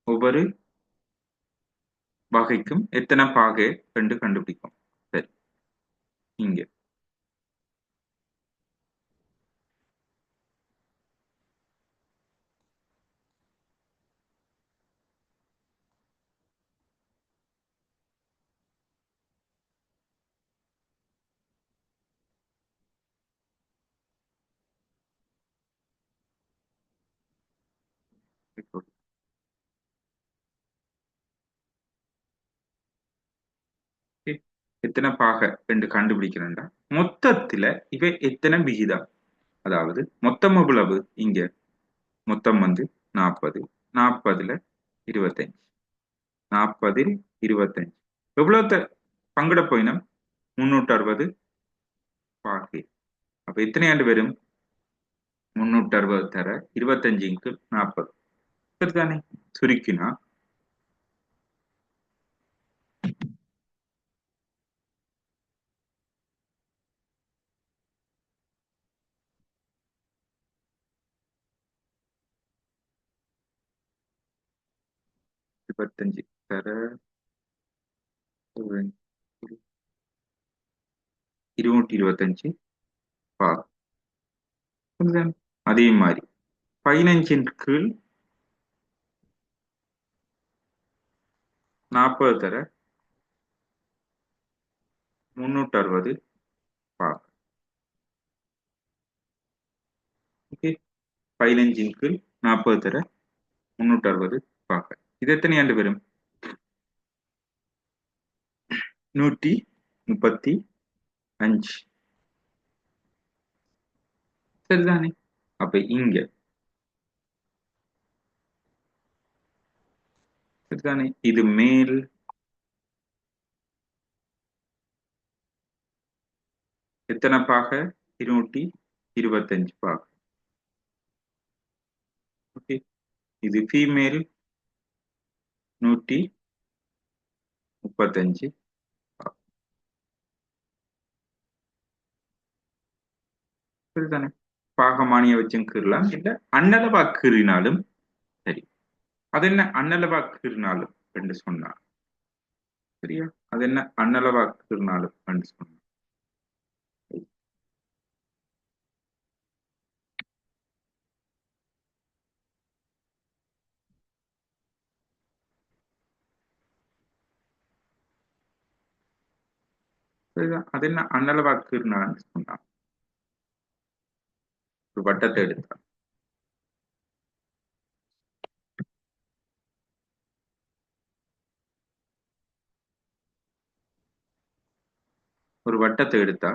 ஒவ்வொரு வகைக்கும் எத்தனை பாகை என்று கண்டுபிடிக்கும். சரி, இங்க எத்தனை பாகை என்று கண்டுபிடிக்கிறேன்டா மொத்தத்துல இவை எத்தனை விகிதம், அதாவது மொத்தம் எவ்வளவு இங்க மொத்தம் வந்து 40, 40ல 25, 40ல் 25 எவ்வளவு பங்கிட போயினம் 360 பாகை. அப்ப எத்தனை ஆண்டு வரும் 360 தர 25க்கு 40 சரிதானே. சுருக்கினா 25 தர 225 பாகை சரிதானே. அதே மாதிரி 15ன் கீழ் 40 தர 360 பாகை. ஓகே, 15ன் கீழ் 40 தர 360 பாகை. இது எத்தனை ஆண்டு வரும் 135 சரிதானே. அப்ப இங்க சரிதானே, இது மேல் எத்தனை பாகை 225 பாகை. ஓகே, இது ஃபீமேல் 135 பாகை சரிதானே. பாகமானிய வச்சும் கீறலாம், இல்ல அன்னளவா கீறினாலும் சரி. அது என்ன அன்னளவா கீறினாலும் என்று சொன்னா சரியா, அது என்ன அன்னளவா கீறினாலும் என்று சொன்னா சரிதான். அது என்ன அன்னளவா கீறினான்னு சொன்னா ஒரு வட்டத்தை எடுத்தா ஒரு வட்டத்தை எடுத்தா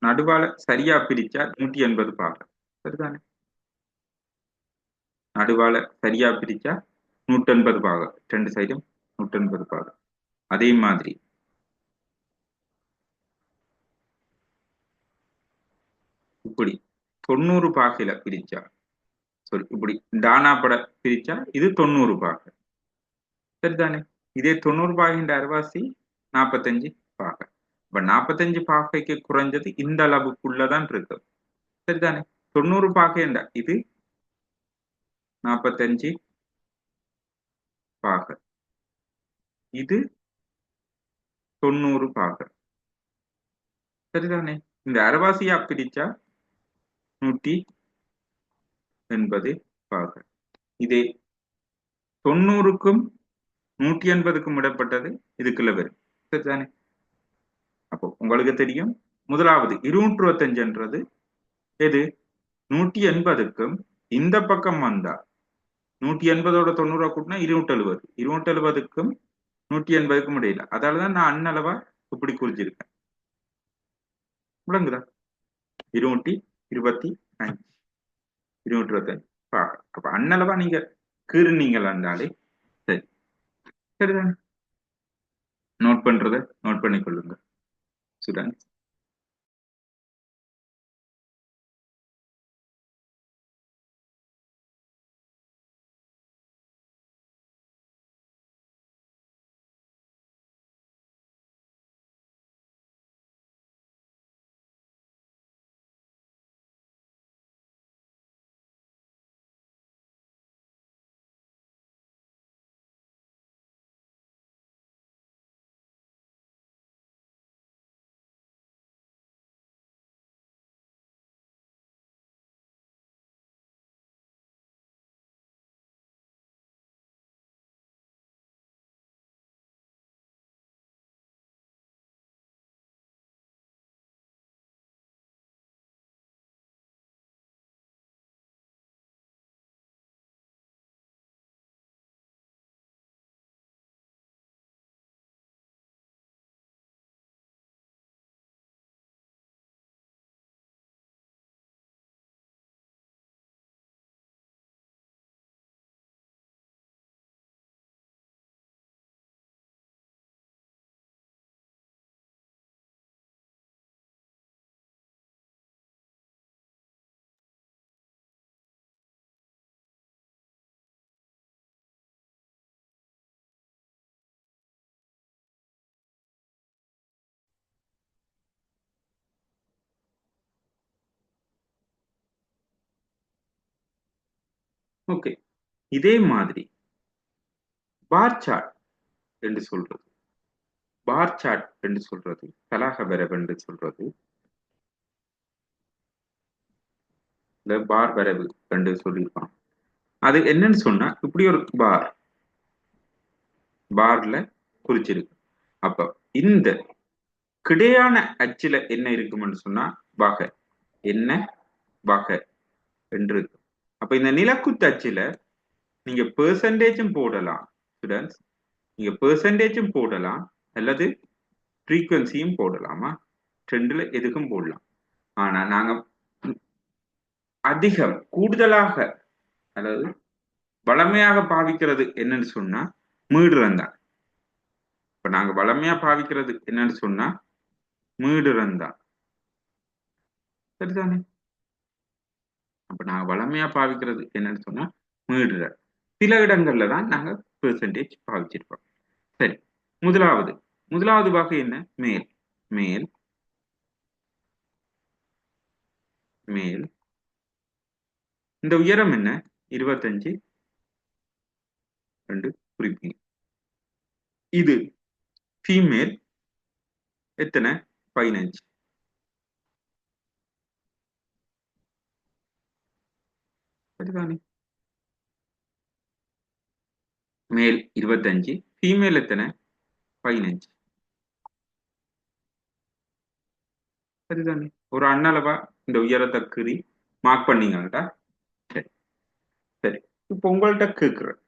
நடுவால சரியா பிரிச்சா 180 பாகை சரிதானே. நடுவால சரியா பிரிச்சா 180 பாகை, ரெண்டு சைடும் 180 பாகை. அதே மாதிரி இப்படி 90 பாகையில பிரிச்சா sorry இப்படி டானா பட பிரிச்சா இது 90 பாகை சரிதானே. இதே 90 பாகைன்ற அரைவாசி 45 பாகை. இப்ப 45 பாகைக்கு குறைஞ்சது இந்த அளவுக்குள்ளதான் இருக்கும் சரிதானே. 90 பாகை என்ற இது 45 பாகை, இது 90 பாகை சரிதானே. இந்த அரைவாசியா பிரிச்சா 180 பாகை. இதே 90க்கும் 180க்கும் இடப்பட்டது இதுக்குள்ள வரும் சரிதானே. அப்போ உங்களுக்கு தெரியும் முதலாவது 225ன்றது எது 180க்கும் இந்த பக்கம் வந்தா 180ஓட 90 கூட்டினா 270, 270க்கும் 180க்கும் இடையில. அதாலதான் நான் அன்னளவா இப்படி குறிச்சிருக்கேன். விளங்குதா 225 225 பாகை. அப்ப அன்னளவா நீங்க கீறுனீங்களாண்டாலே சரி சரிதானே. நோட் பண்றதை நோட் பண்ணிக்கொள்ளுங்க ஸ்டூடெண்ட்ஸ். ஓகே. இதே மாதிரி பார் சார்ட் என்று சொல்றது, பார் சார்ட் என்று சொல்றது, தலாக வரைவு என்று சொல்றது, இல்ல பார் வரைவு என்று சொல்லியிருப்பான். அது என்னன்னு சொன்னா இப்படி ஒரு பார்ல குறிச்சிருக்கு. அப்ப இந்த கிடையான அச்சுல என்ன இருக்கும்னு சொன்னா வகை என்ன வகை என்று இருக்கும். அப்ப இந்த நிலக்குத்து அச்சுல நீங்க பெர்சன்டேஜும் போடலாம் ஸ்டூடெண்ட்ஸ், நீங்க பெர்சன்டேஜும் போடலாம் அல்லது ஃப்ரீக்வன்சியும் போடலாமா, ரெண்டுல எதுக்கும் போடலாம். ஆனா நாங்க அதிகம் கூடுதலாக அதாவது வளமையாக பாவிக்கிறது என்னன்னு சொன்னா மீடுரம் தான். இப்ப நாங்க வளமையா பாவிக்கிறது என்னன்னு சொன்னா மீடுரம் தான். சரிதானே? அப்ப நாங்க வளமையா பாவிக்கிறது என்னன்னு சொன்னா மீடுரம். சில இடங்கள்ல தான் நாங்க பெர்சன்டேஜ் பாவிச்சிருப்போம். சரி, முதலாவது முதலாவது வகை என்ன? மேல். மேல் மேல் இந்த உயரம் என்ன? 25 2 குறிப்பீங்க. இது ஃபீமேல் எத்தனை? 15. சரிதானே? மேல் 25, ஃபீமேல் எத்தனை? 15. சரிதானே? ஒரு அண்ணளவா இந்த உயரத்தை கீறி மார்க் பண்ணீங்கடா. சரி சரி. இப்போ உங்கள்ட்ட கேட்கிறேன்,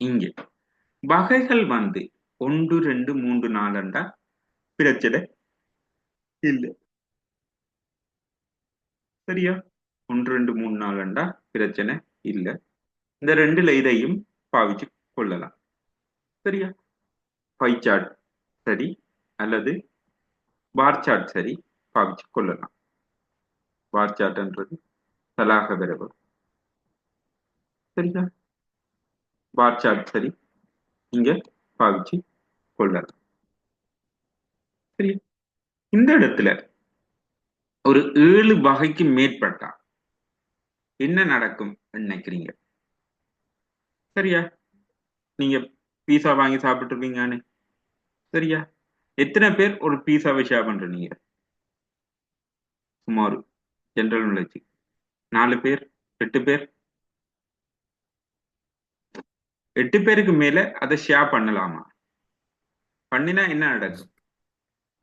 இங்க வகைகள் வந்து 1 2 3 4 பிரச்சனை இல்லை. சரியா? 1 2 3 4 பிரச்சனை இல்லை. இந்த ரெண்டுல இதையும் பாவிச்சு கொள்ளலாம். சரியா? பை சார்ட் சரி அல்லது பார் சார்ட் சரி பாவிச்சு கொள்ளலாம். பார் சார்ட்ன்றது தலாக விரவு. சரியா? பார் சார்ட் சரி இங்க பாவிச்சு கொள்ளலாம். சரியா? இந்த இடத்துல ஒரு 7 வகைக்கு மேற்பட்டா என்ன நடக்கும் நினைக்கிறீங்க? சரியா? நீங்க பீஸா வாங்கி சாப்பிட்டு இருப்பீங்கன்னு. சரியா? எத்தனை பேர் ஒரு பீஸாவை ஷேர் பண்றீங்க? சுமார் ஜெனரல் நாலேஜ் 4 பேர் 8 பேர். 8 பேருக்கு மேல அதை ஷேர் பண்ணலாமா? பண்ணினா என்ன நடக்கும்?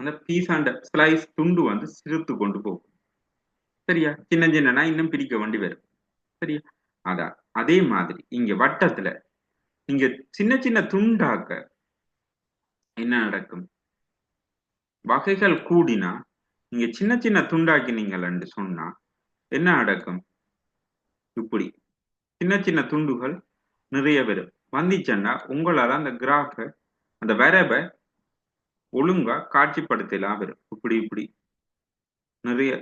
அந்த பீஸாண்ட ஸ்லைஸ் துண்டு வந்து சிறுத்து கொண்டு போகும். சரியா? சின்ன சின்னனா இன்னும் பிரிக்க வேண்டி வரும். சரியா? அதான் அதே மாதிரி இங்க வட்டத்துல நீங்க சின்ன சின்ன துண்டாக்க என்ன நடக்கும்? வகைகள் கூடினா நீங்க சின்ன சின்ன துண்டாக்கினீங்கன்னு சொன்னா என்ன நடக்கும்? இப்படி சின்ன சின்ன துண்டுகள் நிறைய வரும். வந்துச்சுன்னா உங்களால அந்த கிராஃப அந்த வரைவை ஒழுங்கா காட்சிப்படுத்தலாம் வரும். இப்படி இப்படி நிறைய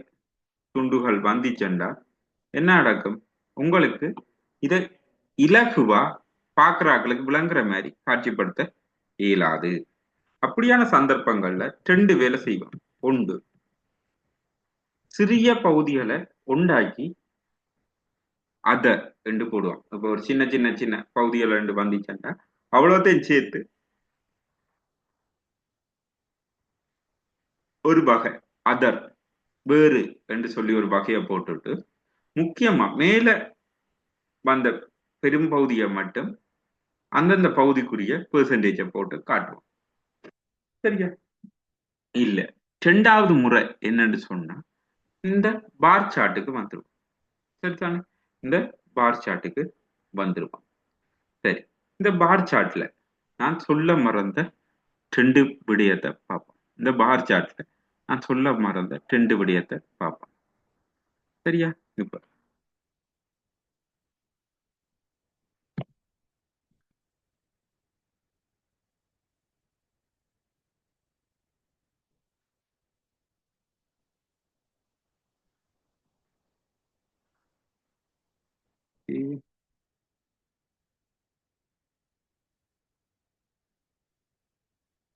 துண்டுகள் வந்துச்சுன்னா என்ன நடக்கும்? உங்களுக்கு இதை இலகுவா பாக்குறாக்களுக்கு விளங்குற மாதிரி காட்சிப்படுத்த இயலாது. அப்படியான சந்தர்ப்பங்கள்ல ரெண்டு வேலை செய்வோம். ஒன்று, சிறிய பகுதிகளை உண்டாக்கி அத ரெண்டு போடுவோம். இப்போ ஒரு சின்ன சின்ன சின்ன பகுதிகள் ரெண்டு வந்துச்சுன்னா அவ்வளோத்தையும் சேர்த்து ஒரு வகை அதர் வேறு என்று சொல்லி ஒரு வகையை போட்டுட்டு முக்கியமா மேல வந்த பெரும்பகுதியை மட்டும் அந்தந்த பகுதிக்குரிய பெர்சன்டேஜை போட்டு காட்டுவோம். சரியா? இல்ல, ரெண்டாவது முறை என்னன்னு சொன்னா இந்த பார் சார்ட்டுக்கு வந்துடும். சரிதானே? இந்த பார் சார்ட்டுக்கு வந்துருவோம். சரி, இந்த பார் சார்ட்ல நான் சொல்ல மறந்த ரெண்டு விடயத்தை பார்ப்போம். இந்த பார் சார்ட்ல நான் சொல்ல மறந்த ரெண்டு விடயத்தை பார்ப்போம். சரியா? இப்ப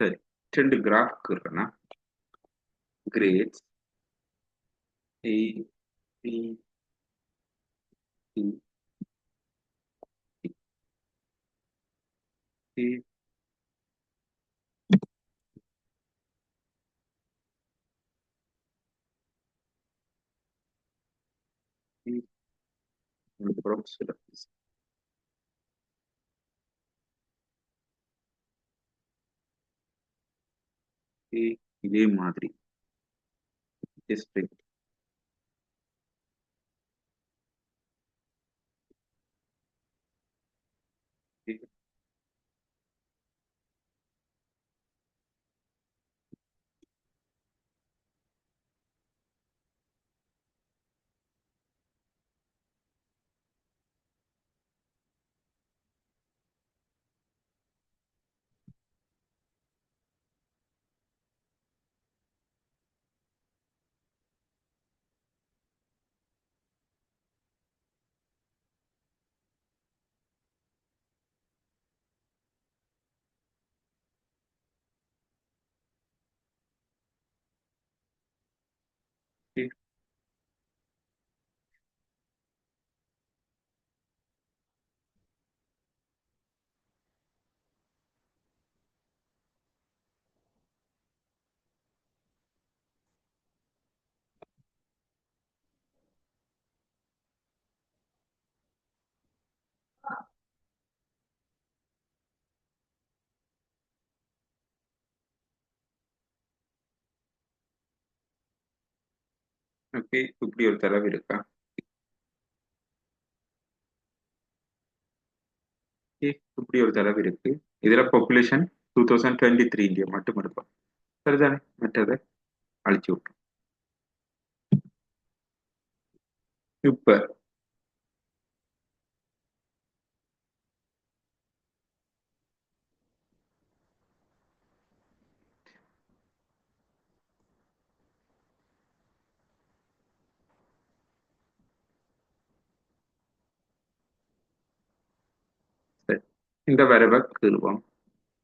சரி, ரெண்டு கிராஃப் இருக்குன்னா grades A B C Okay, okay, அதுக்கப்புறம் சொல்ல. Okay, இதே மாதிரி district. Okay, okay, okay, இப்படி ஒரு தரவு இருக்கா? Okay, இப்படி ஒரு தரவு இருக்கு. இதுல பாப்புலேஷன் 2023 இந்தியா மட்டும் இருக்கும். சரிதானே? மற்றதை அழிச்சு விட்டோம். இப்ப சரி, இந்த வரவை கீழ்வோம்.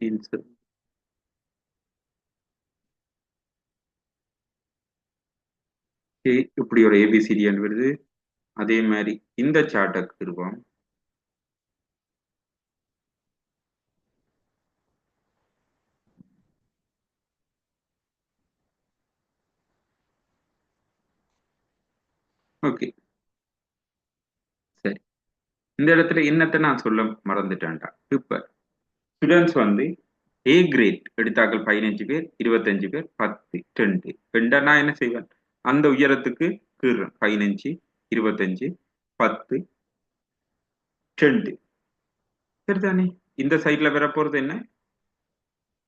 Insert. Okay, இப்படி ஒரு ஏபிசிடி வருது. அதே மாதிரி இந்த சார்ட்டை கீழ்வோம். ஓகே, சரி. இந்த இடத்துல என்னத்தை நான் சொல்ல மறந்துட்டேன்டா. இப்ப ஸ்டூடெண்ட்ஸ் வந்து ஏ கிரேட் எடுத்தாக்கள் 15 பேர், 25 பேர், 10, 2 ரெண்டா நான் என்ன செய்வேன்? அந்த உயரத்துக்கு கீறுறேன். 15, 25, 10, 2. சரிதானே? இந்த சைட்ல வர போறது என்ன?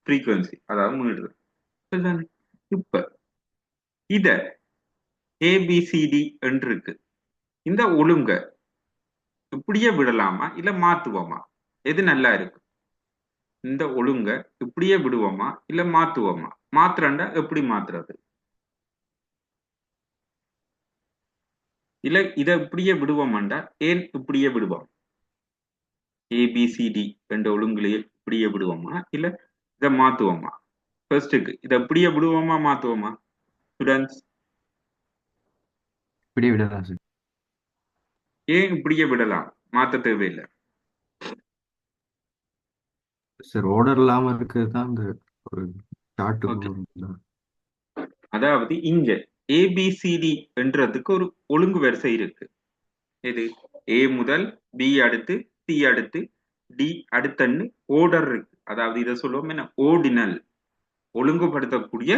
ஃப்ரீக்வன்சி, அதாவது முன்னிடுதல். சரிதானே? இப்ப இத ஏபிசிடி என்று இருக்கு. இந்த ஒழுங்க இப்படியே விடலாமா இல்ல மாத்துவோமா? எது நல்லா இருக்கு? இந்த ஒழுங்க இப்படியே விடுவோமா இல்ல மாத்துவோமா? மாத்துறண்டா எப்படி மாத்துறது? இல்ல இத இப்படியே விடுவோமாண்டா ஏன் இப்படியே விடுவோம்? ஏபிசிடி என்ற ஒழுங்குலையே இப்படியே விடுவோமா இல்ல இதை மாத்துவோமா? ஃபர்ஸ்ட்டுக்கு இதை இப்படியே விடுவோமா மாத்துவோமா? ஸ்டூடெண்ட்ஸ், இப்படியே விடலாம் சார். ஏன் இப்படியே விடலாம், மாத்த தேவையில்லை? சார் ஆர்டர் இல்லாம இருக்கிறது தான் இந்த ஒரு ஓகே, சார்ட்டுக்குள்ள. அதாவது இங்க ஏபிசிடி என்றதுக்கு ஒரு ஒழுங்கு வரிசை இருக்கு. இது ஏ முதல் பி அடுத்து சி அடுத்து டி அடுத்தன்னு ஓர்டர் இருக்கு. அதாவது இதை சொல்லுவோம் என்ன? ஓர்டினல், ஒழுங்குபடுத்தக்கூடிய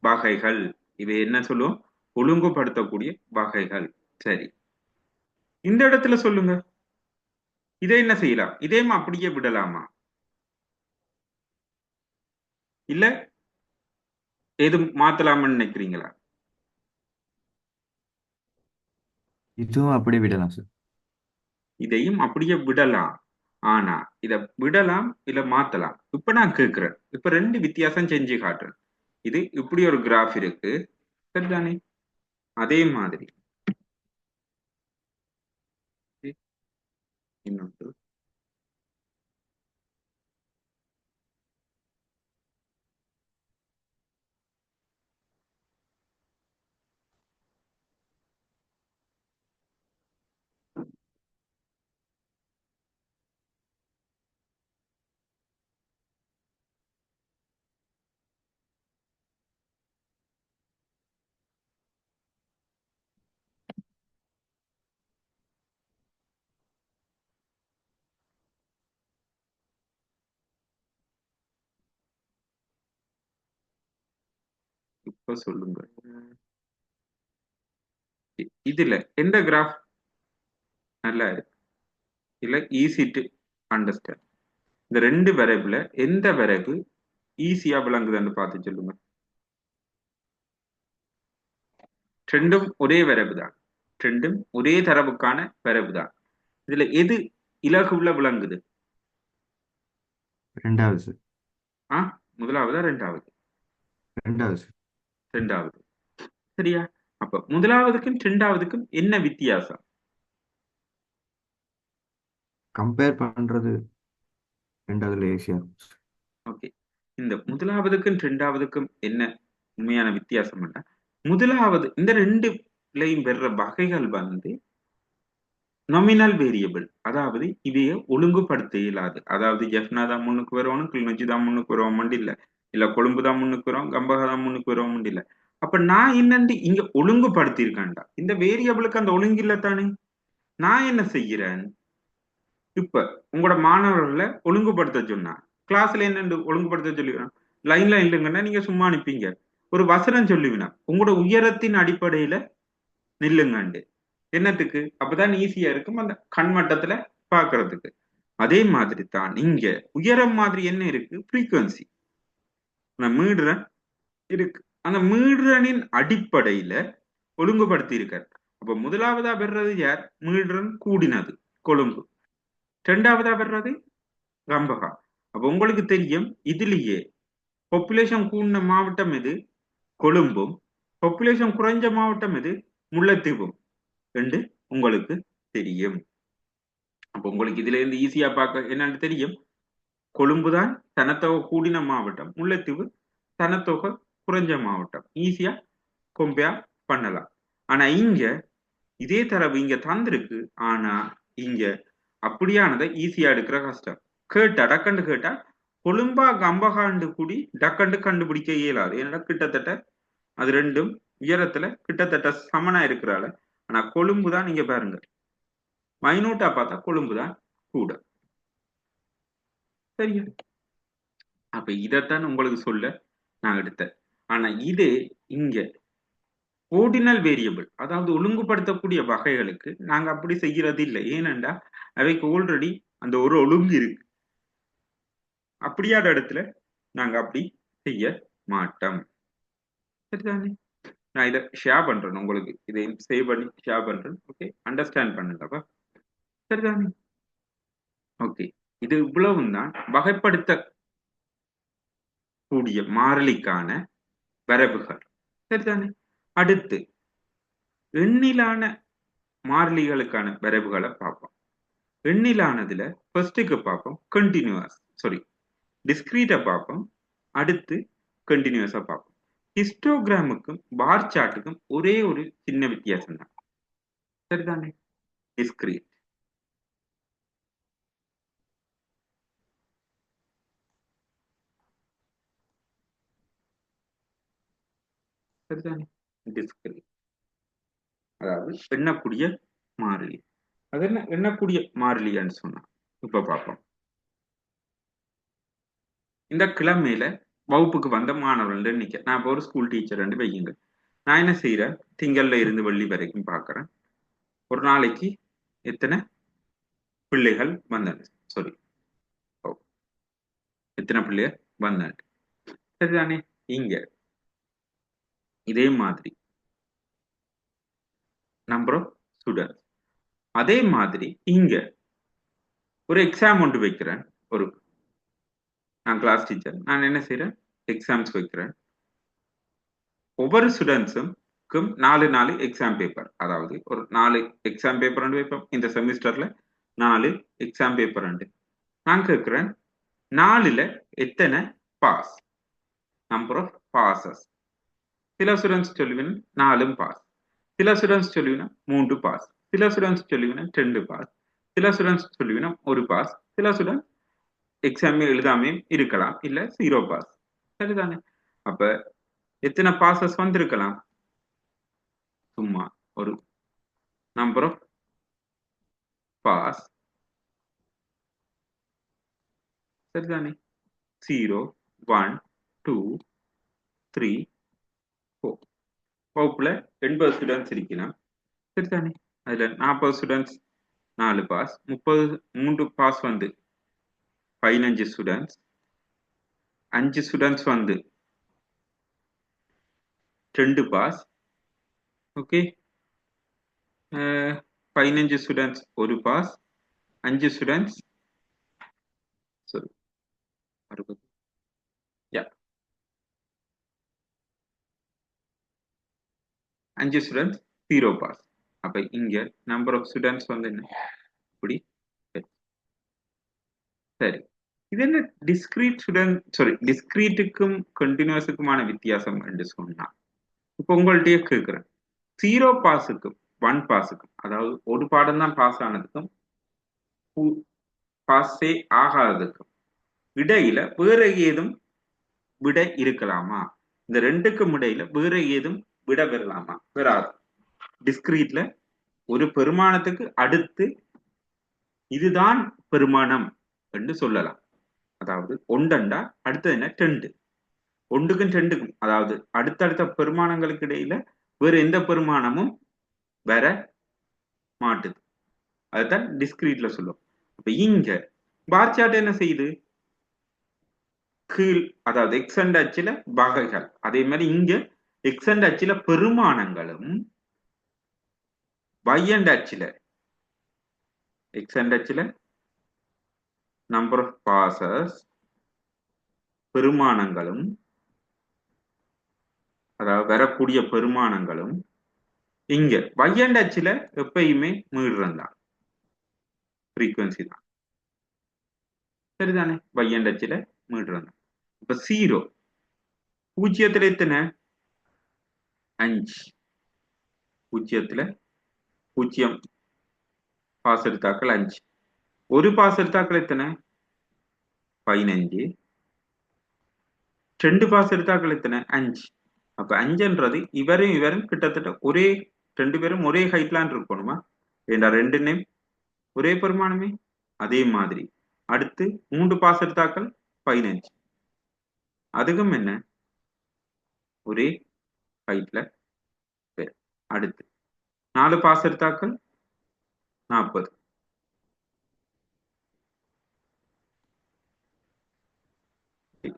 வகைகள். இவை என்ன சொல்லுவோம்? ஒழுங்குபடுத்தக்கூடிய வகைகள். சரி, இந்த இடத்துல சொல்லுங்க, இதை என்ன செய்யலாம்? இதையும் அப்படியே விடலாமா இல்ல எதுவும் மாத்தலாம்னு நினைக்கிறீங்களா? இதுவும் அப்படியே விடலாம் சார். இதையும் அப்படியே விடலாம். ஆனா இத விடலாம் இல்ல மாத்தலாம். இப்ப நான் கேட்கிறேன், இப்ப ரெண்டு வித்தியாசம் செஞ்சு காட்டுறேன். இது இப்படி ஒரு கிராஃப் இருக்கு. சரிதானே? அதே மாதிரி இன்னொன்று. இப்ப சொல்லுங்க. இதுல எந்த கிராஃப் நல்லா இருக்கு? இல்ல ஈஸி டு அண்டர்ஸ்டாண்ட். இந்த ரெண்டு வரைவுல எந்த வரைவு ஈஸியா விளங்குதுன்னு பார்த்து சொல்லுங்க. ரெண்டும் ஒரே வரைவு தான். ரெண்டும் ஒரே தரவுக்கான வரைவு தான். இதுல எது இலகுல விளங்குது? ரெண்டாவது சார். ஆ, முதலாவதா ரெண்டாவது? ரெண்டாவது சார். ரெண்டாவது. சரியா? அப்ப முதலாவதுக்கும் ரெண்டாவதுக்கும் என்ன வித்தியாசம்? கம்பேர் பண்றது ரெண்டாவதுல ஈஸியா இருக்கும் சார். ஓகே. இந்த முதலாவதுக்கும் ரெண்டாவதுக்கும் என்ன உண்மையான வித்தியாசம்? முதலாவது இந்த ரெண்டுலையும் பெற வகைகள் வந்து நொமினல் வேரியபிள், அதாவது இதைய ஒழுங்குபடுத்த இயலாது. அதாவது ஜெஃப்னா தான் முன்னுக்கு வரணும், கிளிநொச்சி தான் முன்னுக்கு வருவோம் இல்ல, இல்ல கொழும்பு தான் முன்னுக்கு வரும், கம்பகா தான் முன்னுக்கு வருவோம் இல்ல. அப்ப நான் என்னண்டு இங்க ஒழுங்குபடுத்தி இருக்கேன்டா, இந்த வேரியபிளுக்கு அந்த ஒழுங்கு இல்ல தானே. நான் என்ன செய்கிறேன், இப்ப உங்களோட மாணவர்களை ஒழுங்குபடுத்த சொன்னா கிளாஸ்ல என்னண்டு ஒழுங்குபடுத்த சொல்லிக்கிறேன், லைன்ல இல்லைங்கன்னா நீங்க சும்மா அனுப்பிங்க. ஒரு வசனம் சொல்லுவினா உங்களோட உயரத்தின் அடிப்படையில நில்லுங்கண்டு. என்னத்துக்கு? அப்பதான் ஈஸியா இருக்கும் அந்த கண்மட்டத்துல பாக்குறதுக்கு. அதே மாதிரி தான் இங்க உயரம் மாதிரி என்ன இருக்கு? ஃப்ரீக்வன்சி, மீடுரன் இருக்கு. அந்த மீடுரனின் அடிப்படையில ஒழுங்குபடுத்தி இருக்கார். அப்ப முதலாவதா பெறது யார்? மீடுரன் கூடினது கொழும்பு. இரண்டாவதா பெறது கம்பகா. அப்ப உங்களுக்கு தெரியும் இதுலயே பாப்புலேஷன் கூடின மாவட்டம் எது? கொழும்பும். பாப்புலேஷன் குறைஞ்ச மாவட்டம் எது? முல்லைத்தீவும் என்று உங்களுக்கு தெரியும். அப்ப உங்களுக்கு இதுல இருந்து ஈஸியா பார்க்க என்னன்னு தெரியும், கொழும்புதான் சனத்தொகை கூடின மாவட்டம், முல்லைத்தீவு சனத்தொகை குறைஞ்ச மாவட்டம். ஈஸியா கம்பேர் பண்ணலாம். ஆனா இங்க இதே தரவு இங்க தந்திருக்கு, ஆனா இங்க அப்படியானதை ஈஸியா எடுக்கிற கஷ்டம். கேட்டா டக்கண்டு கேட்டா கொழும்பா கம்பகாண்டு கூடி டக்கண்டு கண்டுபிடிக்க இயலாது. ஏன்னா கிட்டத்தட்ட அது ரெண்டும் உயரத்துல கிட்டத்தட்ட சமனா இருக்கிறால. ஆனா கொழும்பு தான் நீங்க பாருங்க, மைனூட்டா பார்த்தா கொழும்பு தான் கூட. சரியா? அப்ப இதைத்தான் உங்களுக்கு சொல்ல நான் எடுத்தேன். ஆனா இது இங்க ஓர்டினல் வேரியபிள், அதாவது ஒழுங்குபடுத்தக்கூடிய வகைகளுக்கு நாங்க அப்படி செய்யறது இல்லை. ஏனென்றா அவைக்கு ஆல்ரெடி அந்த ஒரு ஒழுங்கு இருக்கு. அப்படியான இடத்துல நாங்க அப்படி செய்ய மாட்டோம். சரிதானே? நான் இதை ஷேர் பண்றேன் உங்களுக்கு, இதை சேவ் பண்ணி ஷேர் பண்றேன். ஓகே, அண்டர்ஸ்டாண்ட் பண்ணுங்கப்பா. சரிதானே? ஓகே, இது இவ்வளவும் தான் வகைப்படுத்தக்கூடிய மாறிலிக்கான வரைவுகள். சரிதானே? அடுத்து எண்ணிலான மாறிலிகளுக்கான வரைவுகளை பார்ப்போம். எண்ணிலானதுல ஃபர்ஸ்ட்டுக்கு பார்ப்போம் கண்டினியூஸ், சாரி டிஸ்கிரீட்டை பார்ப்போம். அடுத்து கண்டினியூஸா பார்ப்போம். ஹிஸ்டோகிராமுக்கும் பார் சார்ட்டுக்கும் ஒரே ஒரு சின்ன வித்தியாசம் தான். சரிதானே? டிஸ்கிரீட். சரிதானே? டிஸ்கிரீட் அதாவது எண்ணக்கூடிய மாறிலி. அது என்ன எண்ணக்கூடிய மாறிலின்னு சொன்னா இப்ப பார்ப்போம். இந்த கிழமையில வகுப்புக்கு வந்த மாணவர்கள் எண்ணிக்கை, நான் இப்போ ஒரு ஸ்கூல் டீச்சர் வையுங்க. நான் என்ன செய்யறேன், திங்கள்ல இருந்து வெள்ளி வரைக்கும் பார்க்கறேன். ஒரு நாளைக்கு எத்தனை பிள்ளைகள் வந்தது, சாரி எத்தனை பிள்ளைகள் வந்தது. சரிதானே? இங்க இதே மாதிரி நம்பர் ஆஃப் ஸ்டூடெண்ட்ஸ். அதே மாதிரி இங்க ஒரு எக்ஸாம் ஒன்று வைக்கிறேன். ஒரு நான் கிளாஸ் டீச்சர், நான் என்ன செய்யறேன், எக்ஸாம்ஸ் வைக்கிறேன். ஒவ்வொரு ஸ்டூடெண்ட்ஸும் 4 எக்ஸாம் பேப்பர், அதாவது ஒரு 4 எக்ஸாம் பேப்பர் வைப்போம். இந்த செமிஸ்டர்ல 4 எக்ஸாம் பேப்பர் உண்டு. நான் கேட்கிறேன் 4ல எத்தனை பாஸ், நம்பர் ஆஃப் பாசஸ். சில ஸ்டூடெண்ட்ஸ் சொல்லுவேன் 4 பாஸ், சில ஸ்டூடெண்ட்ஸ் சொல்லுவேன் 3 பாஸ், சில ஸ்டூடெண்ட்ஸ் சொல்லுவேன் 2 பாஸ், சில ஸ்டூடெண்ட்ஸ் சொல்லுவேன் 1 பாஸ், சில ஸ்டூடெண்ட் எக்ஸாமே எழுதாமே இருக்கலாம், இல்ல 0 பாஸ். சரிதானே? அப்ப எத்தனை பாசஸ் வந்திருக்கலாம், சும்மா ஒரு நம்பர் ஆஃப் பாஸ். சரிதானே? 0 1 2 3 வகுப்புல 80 ஸ்டூடெண்ட்ஸ் இருக்கணும். சரிதானே? அதுல 40 ஸ்டூடெண்ட்ஸ் 4 பாஸ், 3 பாஸ் வந்து 15 ஸ்டூடெண்ட்ஸ், 5 ஸ்டூடெண்ட்ஸ் வந்து 2 pass. Okay, 15 students 1 pass, 5 students sorry 60 யா 5 ஸ்டூடெண்ட்ஸ் 0 பாஸ். அப்ப இங்க நம்பர் ஆஃப் ஸ்டூடெண்ட்ஸ் வந்து என்ன இப்படி. சரி, இது என்ன டிஸ்கிரீட் ஸ்டூடெண்ட் சாரி டிஸ்கிரீட்டுக்கும் கண்டினியூஸுக்குமான வித்தியாசம் என்று சொன்னா, இப்போ உங்கள்கிட்டயே கேட்கிறேன், 0 பாஸுக்கும் 1 பாஸுக்கும், அதாவது ஒரு பாடம் தான் பாஸ் ஆனதுக்கும் பாஸே ஆகாததுக்கும் இடையில வேற ஏதும் விட இருக்கலாமா? இந்த ரெண்டுக்கும் இடையில வேற ஏதும் விட பெறலாமா? பெறாது. டிஸ்கிரீட்ல ஒரு பெருமானத்துக்கு அடுத்து இதுதான் பெருமானம் என்று சொல்லலாம். அதாவது ஒண்டண்டா அடுத்தது என்ன 2, ஒன்றுக்கும் 2க்கும், அதாவது அடுத்தடுத்த பெருமானங்களுக்கு இடையில வேற எந்த பெருமானமும் வர மாட்டுது. அதுதான் டிஸ்கிரீட்ல சொல்லும். அப்ப இங்க பார் சார்ட் என்ன செய்யுது? கீழ், அதாவது எக்ஸ் அண்ட் அச்சில வகைகள், அதே மாதிரி இங்க எக்ஸ் அண்ட் அச்சில பெருமானங்களும் y அண்ட் அச்சில எக்ஸ் அண்ட் அச்சில நம்பர் ஆஃப் பாசஸ் பெருமானங்களும், அதாவது வரக்கூடிய பெருமானங்களும் இங்க y அண்ட் அச்சில எப்பயுமே மீடுறந்தான் ஃப்ரீக்வன்சி தான். சரிதானே? y அண்ட் அச்சில மீடுறந்தான். இப்ப 0 பூஜ்ஜியத்துல எத்தனை 5, பூஜ்ஜியத்துல 0 பாஸ் எடுத்தாக்கள் 5, ஒரு பாஸ் எடுத்தாக்கள் எத்தனை 15, 2 பாஸ் எடுத்தாக்கள் எத்தனை 5. அப்ப 5ன்றது இவரும் கிட்டத்தட்ட ஒரே 2 பேரும் ஒரே ஹைட்லான் இருக்கணுமா? ஏண்டா 2 நேம் ஒரே பெருமானமே. அதே மாதிரி அடுத்து 3 பாஸ் எடுத்தாக்கள் 15, அதுக்கும் என்ன ஒரே ஹைட்ல பேர். அடுத்து 4 பாஸ் எடுத்தாக்கள் 40,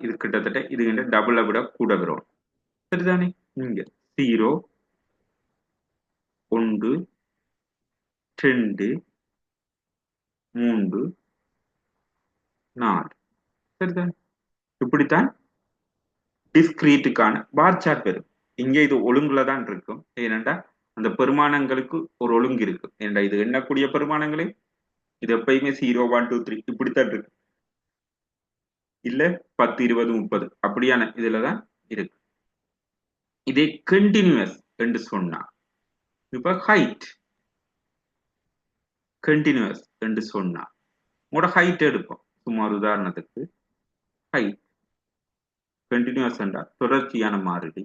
இது கிட்டத்தட்ட இது டபுளை விட கூட வரும். சரிதானே? இங்க 0 1 2 3 4. சரிதானே? இப்படித்தான் டிஸ்கிரீட்டுக்கான பார் சார்ட் வரும். இங்க இது ஒழுங்குல தான் இருக்கும். ஏனென்றா அந்த பெருமானங்களுக்கு ஒரு ஒழுங்கு இருக்கு. ஏன்டா இது எண்ணக்கூடிய பெருமானங்களே இது எப்பயுமே 0 1 2 3 இப்படித்தான் இருக்கு. இல்ல 10 20 30 அப்படியான இதுலதான் இருக்கு. இதே கண்டினியூஸ் என்று சொன்னா, இப்ப ஹைட் கண்டினியூஸ் என்று சொன்னா உங்களோட ஹைட் எடுப்போம். சுமார் உதாரணத்துக்கு ஹைட் கண்டினியூஸ் என்றால் தொடர்ச்சியான மாறிலி.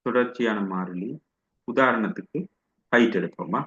தொடர்ச்சியான மாறிலி உதாரணத்துக்கு ஹைட் எடுப்போமா?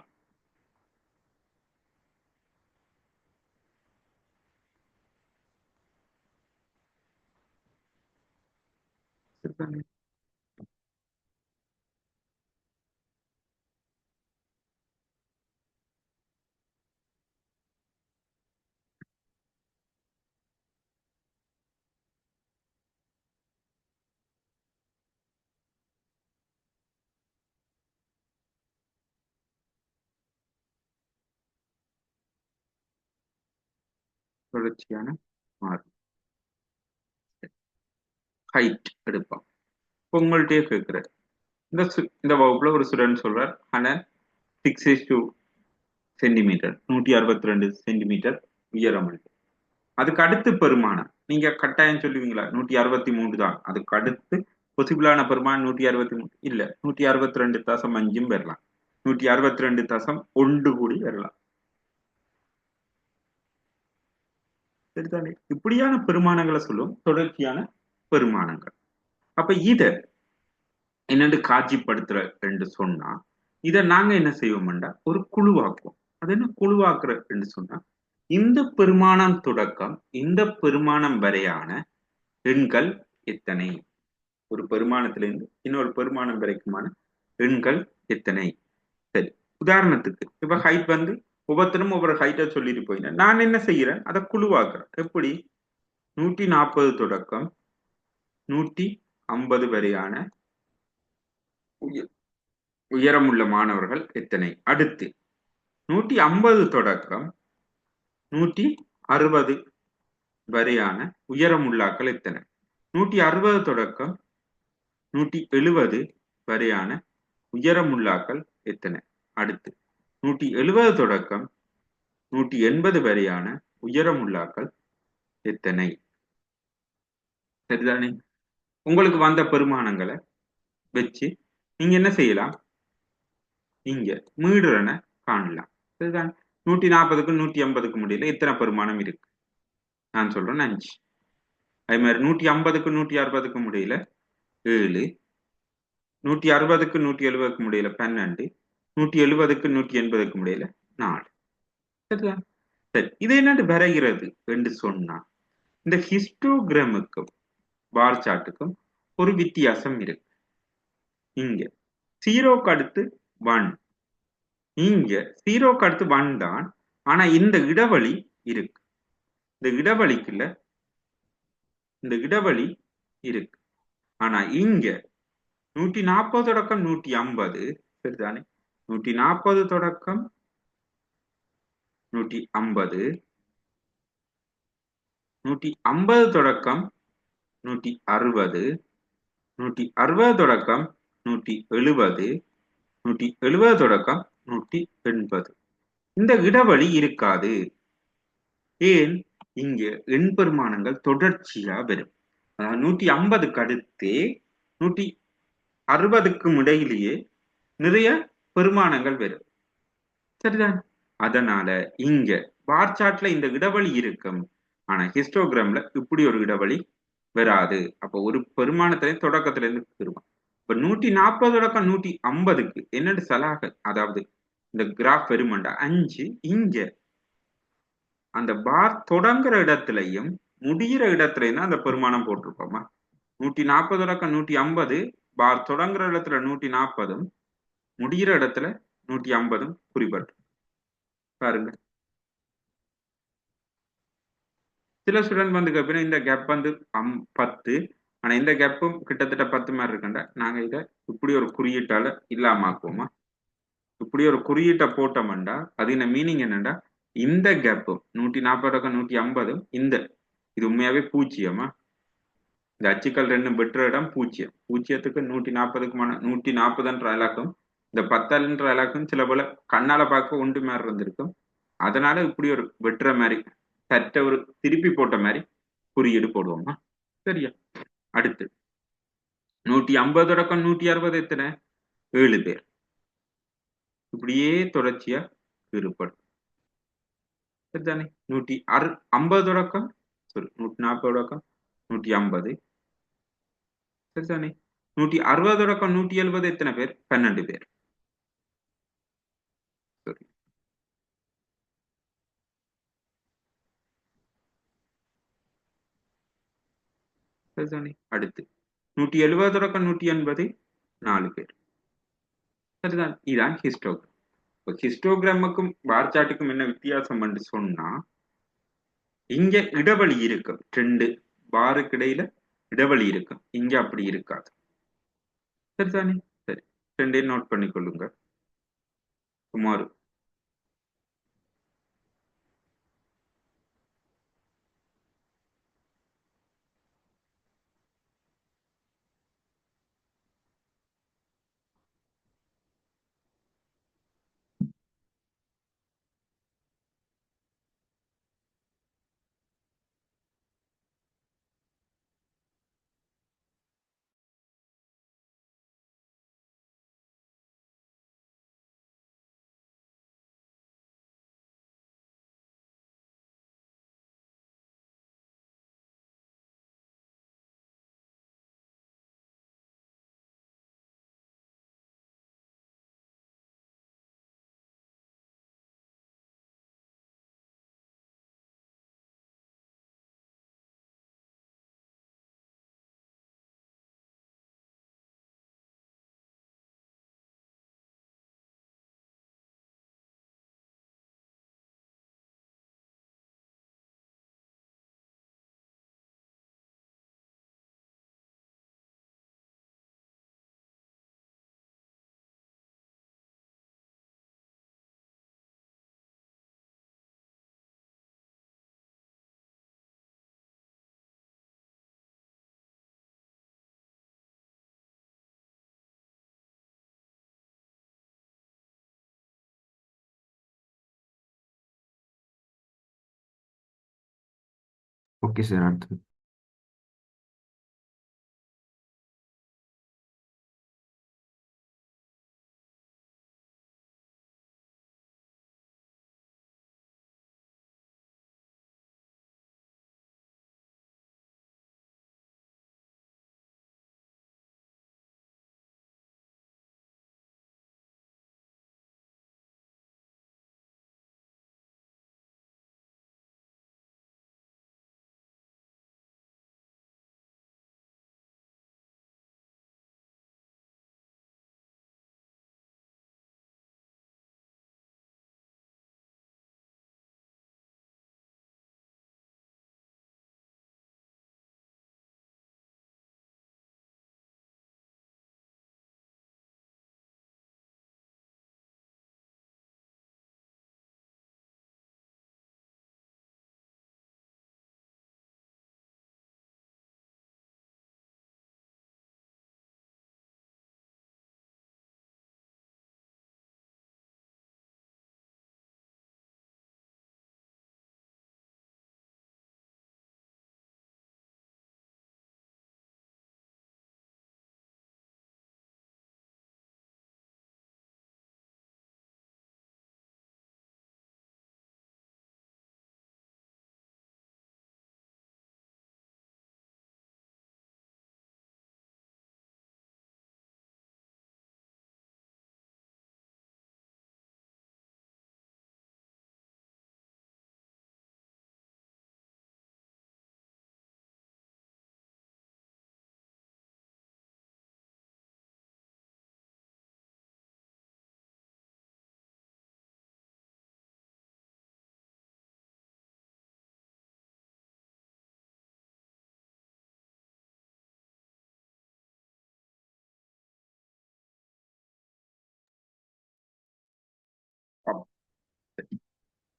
தொடர்ச்சியான மாறிலி ஹைட் எடுப்போம். உங்கள்கிட்டயே கேட்கிற இந்த வகுப்புல ஒரு ஸ்டூடெண்ட் சொல்றார் 162 சென்டிமீட்டர் 162 சென்டிமீட்டர் உயரம் இருக்கு. அதுக்கு அடுத்து பெருமானம் நீங்க கட்டாயம் சொல்லுவீங்களா? 163 தான். அதுக்கு அடுத்து பொசிபிளான பெருமானம் 163 இல்ல, 162.5 வரலாம், 162.1 கூடி வரலாம். சரிதானே? இப்படியான பெருமானங்களை சொல்லும் தொடர்ச்சியான பெருமானங்கள். அப்ப இத என்னென்று காட்சிப்படுத்துற என்று சொன்னா, இதை நாங்க என்ன செய்வோம்டா ஒரு குழுவாக்குவோம். அது என்ன குழுவாக்குற என்று சொன்னா, இந்த பெருமானம் தொடக்கம் இந்த பெருமானம் வரையான எண்கள் எத்தனை? ஒரு பெருமானத்திலிருந்து இன்னொரு பெருமானம் வரைக்குமான எண்கள் எத்தனை? சரி, உதாரணத்துக்கு இப்ப ஹைட் வந்து ஒவ்வொருத்தரும் ஒவ்வொரு ஹைட்டை சொல்லிட்டு போயின. நான் என்ன செய்யறேன், அதை குழுவாக்குறேன். எப்படி? 140 தொடக்கம் 150 வரையான உயரமுள்ள மாணவர்கள் எத்தனை? அடுத்து 150 தொடக்கம் 160 வரையான உயரமுள்ளாக்கள் எத்தனை? 160 தொடக்கம் 170 வரையான உயரமுள்ளாக்கள் எத்தனை? அடுத்து 170 தொடக்கம் 180 வரையான உயரமுள்ளாக்கள் எத்தனை? சரிதானே? உங்களுக்கு வந்த பெருமானங்களை வச்சு நீங்க என்ன செய்யலாம், இங்க மீடுறன காணலாம். சரிதான்? 140க்கு 180க்கு முடியல எத்தனை பெருமானம் இருக்கு? நான் சொல்றேன் 5. அதே மாதிரி 150க்கு 160க்கு முடியல 7, 160க்கு 170க்கு முடியல 12, 170க்கு 180க்கு முடியல 4. சரிதான்? சரி, இது என்னட்டு வரைகிறது என்று சொன்னா, இந்த ஹிஸ்டோகிராமுக்கும் பார் சார்ட்டுக்கும் ஒரு வித்தியாசம் இருக்கு. இங்க 0க்கு அடுத்து 1, இங்க 0க்கு அடுத்து 1 தான். ஆனா இந்த இடைவெளி இருக்கு. இந்த இடைவெளிக்குள்ள இந்த இடைவெளி இருக்கு. ஆனா இங்க 140 தொடக்கம் 150, சரிதானே? 140 தொடக்கம் 150, 150 தொடக்கம் 160, 160 தொடக்கம் 170, 170 தொடக்கம் 180. இந்த இடைவெளி இருக்காது. ஏன்? இங்க எண் பெருமானங்கள் தொடர்ச்சியா வரும். 150க்கு அடுத்தே 160க்கும் இடையிலேயே நிறைய பெருமானங்கள் வரும். சரிதான்? அதனால இங்க பார் சார்ட்ல இந்த இடைவெளி இருக்கும். ஆனா ஹிஸ்டோகிராம்ல இப்படி ஒரு இடைவெளி வராது. அப்போ ஒரு பெருமானத்திலே தொடக்கத்துல இருந்து பெருமானம். இப்ப 140 தொடக்கம் 150க்கு என்னென்னு சலாக, அதாவது இந்த கிராஃப் வெறுமண்டா 5, இங்க அந்த பார் தொடங்குற இடத்துலயும் முடிகிற இடத்துலயும் தான் அந்த பெருமானம் போட்டிருப்போமா. 140 தொடக்கம் 150 பார் தொடங்குற இடத்துல 140ம் முடிகிற இடத்துல 150ம் குறிப்பட்டு பாருங்க. சில ஸ்டூடெண்ட் வந்து கேட்பீங்க, இந்த கேப் வந்து 10, ஆனா இந்த கேப்பும் கிட்டத்தட்ட 10 மாதிரி இருக்குண்டா, நாங்க இதை இப்படி ஒரு குறியீட்டால இல்லாமக்குவோமா. இப்படி ஒரு குறியீட்டை போட்டோம்டா அது என்ன மீனிங் என்னண்டா, இந்த கேப்பும் 140 150 இந்த இது உண்மையாவே பூஜ்ஜியமா. இந்த அச்சுக்கள் ரெண்டும் பெற்ற இடம் பூஜ்ஜியம். பூஜ்ஜியத்துக்கு 140க்குமான 140 இலக்கம், இந்த 10 இலக்கம் சில போல கண்ணால பார்க்க ஒன்று மாதிரி இருந்திருக்கும். அதனால இப்படி ஒரு வெட்டுற மாதிரி சற்ற ஒரு திருப்பி போட்ட மாதிரி குறியீடு போடுவோமா. சரியா? அடுத்து 150 தொடக்கம் 160 எத்தனை? 7 பேர். இப்படியே தொடர்ச்சியா இருப்படும். சரிதானே? 150 தொடக்கம் 140 தொடக்கம் 150, சரிதானே? 160 தொடக்கம் 170 எத்தனை பேர்? 12 பேர். சரி, சரிதானே? அடுத்து 170 தொடக்கம் 180 4 பேர். சரிதான்? இதான் ஹிஸ்டோகிராம். ஹிஸ்டோகிராமுக்கும் பார் சார்ட்டுக்கும் என்ன வித்தியாசம் என்று சொன்னா, இங்க இடைவெளி இருக்கும். 2 பாருக்கு இடையில இடைவெளி இருக்கும். இங்க அப்படி இருக்காது. சரிதானே? சரி, 2 நோட் பண்ணிக்கொள்ளுங்க. சுமார் ஓகே சார். அடுத்து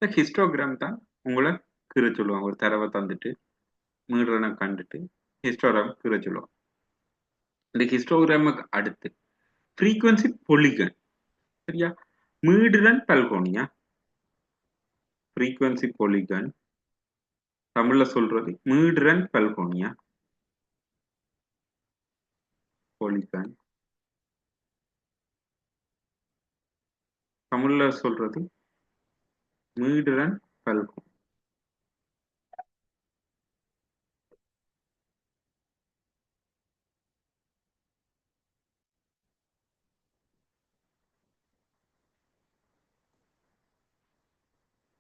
இந்த ஹிஸ்டோகிராம் தான் உங்களை கீற சொல்லுவாங்க. ஒரு தரவை தந்துட்டு மீடுறனை கண்டுட்டு ஹிஸ்டோகிராம் கீற சொல்லுவாங்க. இந்த ஹிஸ்டோகிராமுக்கு அடுத்து ஃப்ரீக்வன்சி பொலிகன். சரியா? மீடுரன் பல்கோனியா. ஃப்ரீக்வன்சி பொலிகன் தமிழ்ல சொல்றது மீடுரன் பல்கோனியா. பொலிகன் தமிழ்ல சொல்றது மீடுரன் பல்கோன்.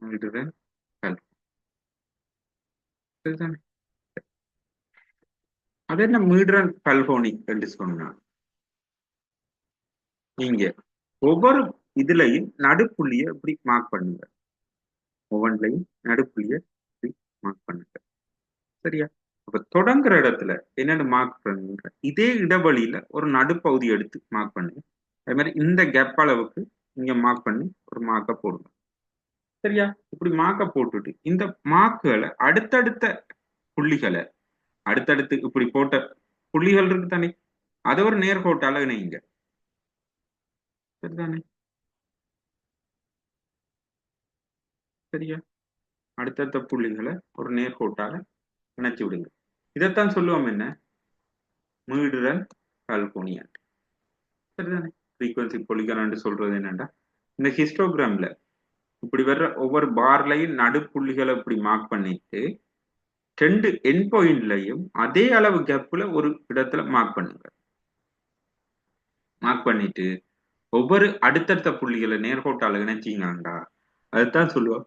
மீடுரன் பல்கோன். சரிதானே? அது என்ன மீடுரன் பல்கோனி என்று சொன்னா, நீங்க ஒவ்வொரு இதுலயும் நடுப்புள்ளிய இப்படி மார்க் பண்ணுங்க. ஒவ்வொன்றையும் நடுப்புள்ளிய இப்படி மார்க் பண்ணுங்க. சரியா? அப்ப தொடங்குற இடத்துல என்னென்ன மார்க் பண்ணுங்க, இதே இடைவெளியில ஒரு நடுப்பகுதி எடுத்து மார்க் பண்ணுங்க. அதே மாதிரி இந்த கேப் அளவுக்கு இங்க மார்க் பண்ணி ஒரு மார்க்கை போடுங்க. சரியா? இப்படி மார்க்கை போட்டுட்டு இந்த மார்க்குகளை அடுத்தடுத்த புள்ளிகளை அடுத்தடுத்து இப்படி போட்ட புள்ளிகள் இருக்கு தானே, அதை ஒரு நேர்கோட்டால இணைங்க. சரிதானே? சரியா? அடுத்தடுத்த புள்ளிகளை ஒரு நேர்கோட்டால இணைச்சு விடுங்க. இதைத்தான் சொல்லுவோம் என்ன, மீடுரன் பல்கோனியன். சரிதானே? ஃப்ரீக்வன்சி பொலிகன் சொல்றது என்னன்னா, இந்த ஹிஸ்டோகிராம்ல இப்படி வர்ற ஒவ்வொரு பார்லையும் நடுப்புள்ளிகளை இப்படி மார்க் பண்ணிட்டு ரெண்டு என் பாயிண்ட்லையும் அதே அளவு கேப்ல ஒரு இடத்துல மார்க் பண்ணுங்க. மார்க் பண்ணிட்டு ஒவ்வொரு அடுத்தடுத்த புள்ளிகளை நேர்கோட்டால இணைச்சிங்கண்டா அதுதான் சொல்லுவோம்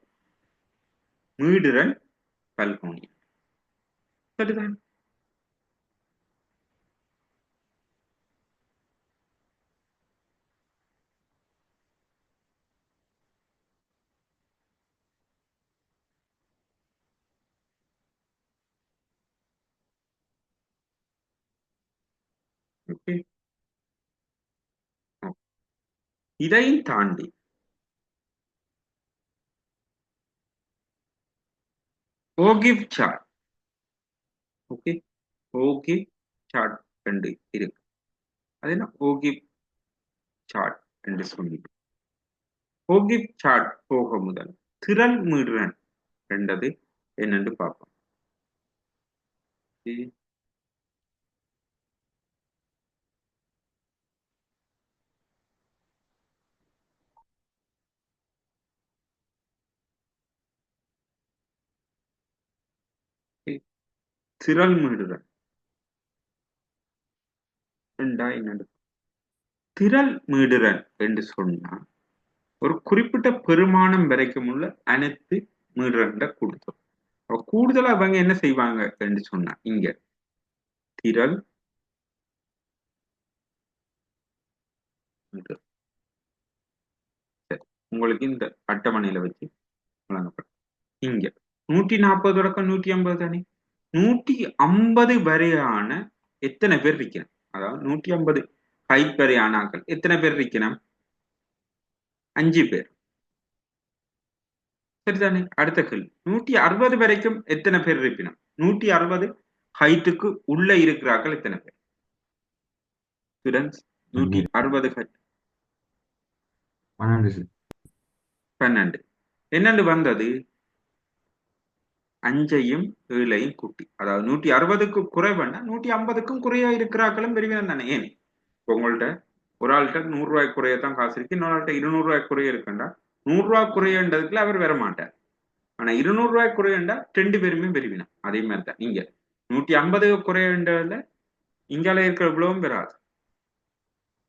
மீடுரன் பல்கோனியன். சரிதான்? ஓகே. இதையும் தாண்டி ஓகிவ் சார்ட். ஓகே, ஓகிவ் சார்ட் ரெண்டு இருக்கு. அது என்ன ஓகிவ் சார்ட் என்று சொல்லி, ஓகிவ் சார்ட் போக முதல் திரள் மீடுரன் ரெண்டது என்னன்னு பார்ப்போம். இது திரள் மீடுறன் ரெண்டா என்னது திரள் மீடுறன் என்று சொன்னா ஒரு குறிப்பிட்ட பெருமானம் வரைக்கும் உள்ள அனைத்து மீடுறன்ட கொடுத்தோம். அப்ப கூடுதலா அவங்க என்ன செய்வாங்க என்று சொன்னா இங்க திரள் மீடுறன். சரி, உங்களுக்கு இந்த அட்டவணையில வச்சு வழங்கப்படும். இங்க 140 தொடக்கம் 150 தானே, 150 வரையான எத்தனை பேர் இருக்கணும்? அதாவது 150 ஹைட் வரையான ஆட்கள் எத்தனை பேர் இருக்கணும்? 5 பேர். சரிதானே? அடுத்த கேள்வி 160 வரைக்கும் எத்தனை பேர் இருப்பினும் 160 ஹைட்டுக்கு உள்ள இருக்கிறார்கள் எத்தனை பேர்? ஸ்டூடெண்ட்ஸ் 160 ஹைட் 12 என்னண்டு வந்தது? 5ஐயும் 7ஐயும் கூட்டி, அதாவது 160க்கு குறைவன்னா 150க்கும் குறையா இருக்கிறார்களும் பெருவினம் தானே. ஏன் உங்கள்ட்ட ஒரு ஆள்கிட்ட 100 ரூபாய் குறையத்தான் காசு இருக்கு, இன்னொரு ஆள்கிட்ட 200 ரூபாய் குறைய இருக்குண்டா 100 ரூபாய் குறையன்றதுக்குள்ள அவர் வர மாட்டார். ஆனா 200 ரூபாய் குறையண்டா 2 பேருமே பெருவினம். அதே மாதிரி தான் இங்க 150 குறையன்றதுல இங்கால இருக்கிற இவ்வளவும் பெறாது.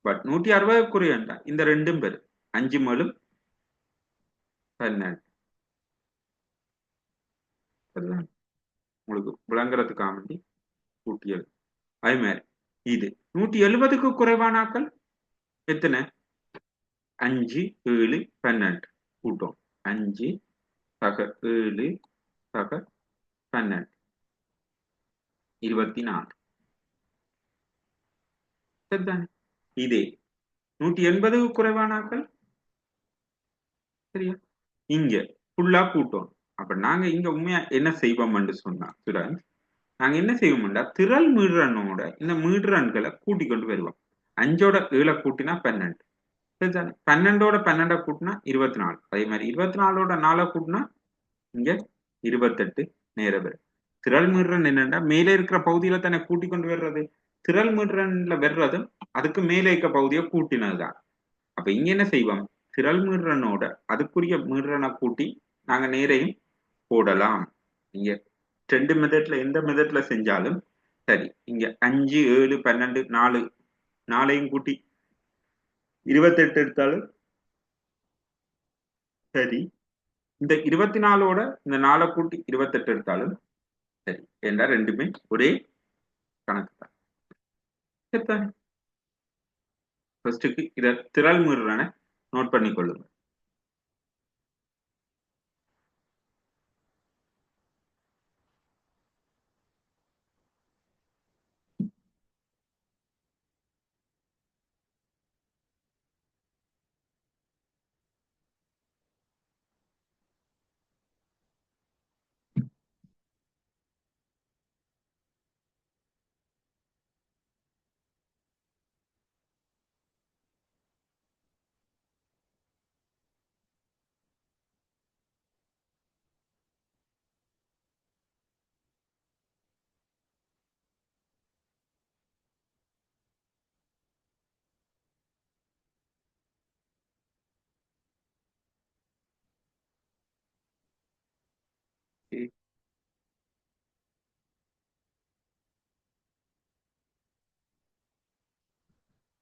பட் 160 குறையண்டா இந்த ரெண்டும் பெரு 5 மேலும் 12. சரிதான்? உங்களுக்கு விளங்குறதுக்காக வேண்டி கூட்டியது. அதே மாதிரி இது 170க்கு குறைவானாக்கள் எத்தனை? 5 7 12 கூட்டம் 5 சக 7 சக 12 24. சரிதானே? இதே 180க்கு குறைவானாக்கள் சரியா இங்க ஃபுல்லா கூட்டம். அப்ப நாங்க இங்க உண்மையா என்ன செய்வோம்னு சொன்னா ஸ்டூடெண்ட்ஸ், நாங்க என்ன செய்வோம்டா திரள் மீடுறனோட இந்த மீடுறன்களை கூட்டி கொண்டு வருவோம். 5ஓட 7 கூட்டினா 12. சரிதானே? 12ஓட 12 கூட்டினா 24. அதே மாதிரி 24ஓட 4 கூட்டினா இங்க 28 நேர வரும். திரள் மீடுறன் என்னன்னா மேலே இருக்கிற பகுதியில தானே கூட்டி கொண்டு வர்றது. திரள் மீடுறன்ல வர்றதும் அதுக்கு மேலே இருக்க பகுதியை கூட்டினதுதான். அப்ப இங்க என்ன செய்வோம்? திரள் மீடுறனோட அதுக்குரிய மீடுறனை கூட்டி நாங்க நேரையும் போடலாம். நீங்க 2 மெத்தட்ல எந்த மெத்தட்ல செஞ்சாலும் சரி. இங்க 5 7 12 4 4ஐயும் கூட்டி 28 எடுத்தாலும் சரி. இந்த 24ஓட இந்த 4 கூட்டி 28 எடுத்தாலும் சரி. ஏண்டா ரெண்டுமே ஒரே கணக்கு தான். சரிதானே? ஃபர்ஸ்ட்டுக்கு இத திரள் மீடுறனை நோட் பண்ணி கொள்ளுங்க.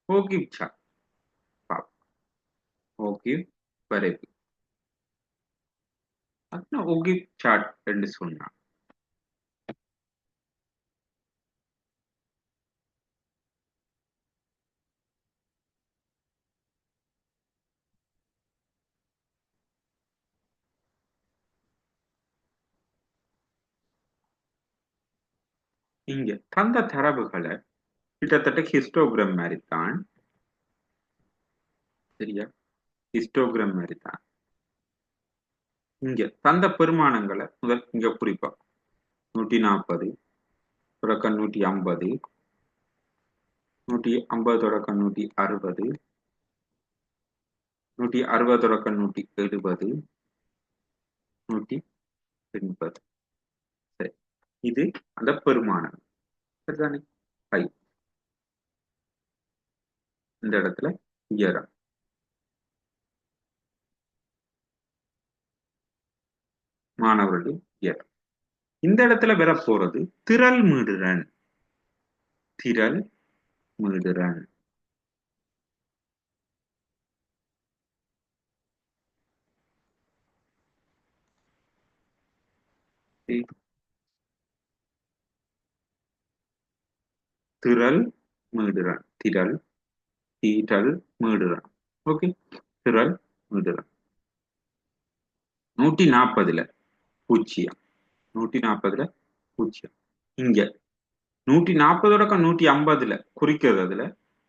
ஓகிவ் சார்ட் ஓகிவ் வரைவு. அதான் ஓகிவ் சார்ட் என்று சொன்னா இங்க தந்த தரவுகளை கிட்டத்தட்ட ஹிஸ்டோகிராம் மாதிரி தான். சரியா? ஹிஸ்டோகிராம் மாதிரி தான். இங்க தந்த பெருமானங்களை முதல் இங்க குறிப்பா 140 தொடக்கம் 150 150 தொடக்கம் 160 160 தொடக்கம் 170 180. சரி, இது அந்த பெருமானம். சரிதானே? ரைட். இந்த இடத்துல உயரம். மாணவர்களுடைய உயரம். இந்த இடத்துல வர போறது திரள் மீடுறன். திரள் மீடுறன். திரள் மீடுறன். திரள் தீட்டல் மீடுறன். ஓகே. திரள் மீடுறன். 140ல 0. 140ல 0. இங்க 140 150ல குறிக்கிறதுல